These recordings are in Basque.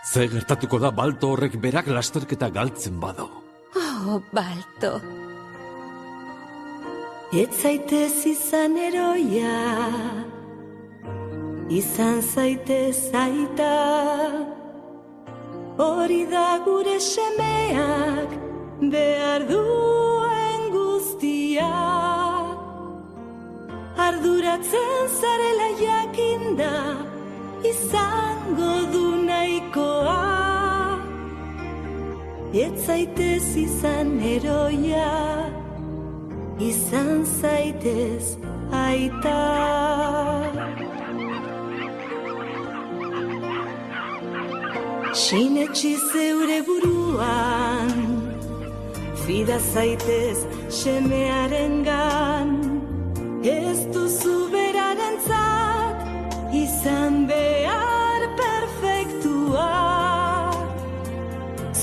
Ze gertatuko da Balto horrek berak lasterketa galtzen bado? Oh, Balto. Ez zaitez izan eroia, izan zaitez aita. Hori da gure semeak behar duen guztia. Arduratzen zarela jakinda, izango du nahikoa. Ez zaitez izan eroia, izan zaitez aita. Sinetsi zeure buruan, fida zaitez semearengan. Ez duzu berarentzat izan behar perfektua.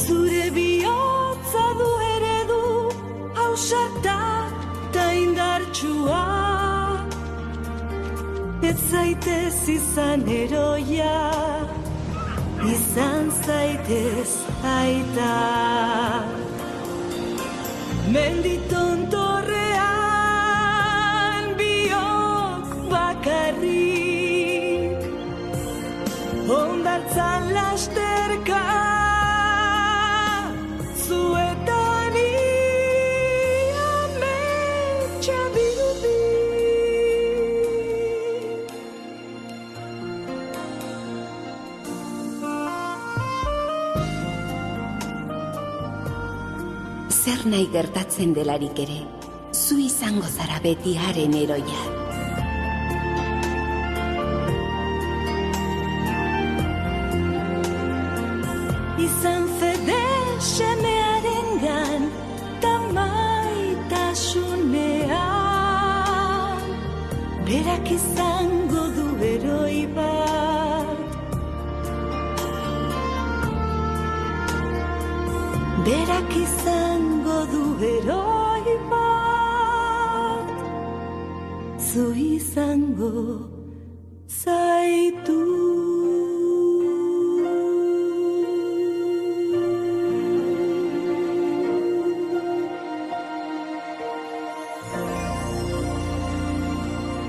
Zure bihotza du eredu ausarta ta indartsua. Ez zaitez izan eroia, izan zaitez aita. Mendi tontorrean biok bakarrik, hondartzan lasterka zuetan ametsa dirudi. Zer nahi gertatzen delarik ere, zu izango zara beti haren eroia. Izan fede semearengan ta maitasunean. Berak izango du eroi bat. Berak izango du eroi bat. Zu izango zaitu.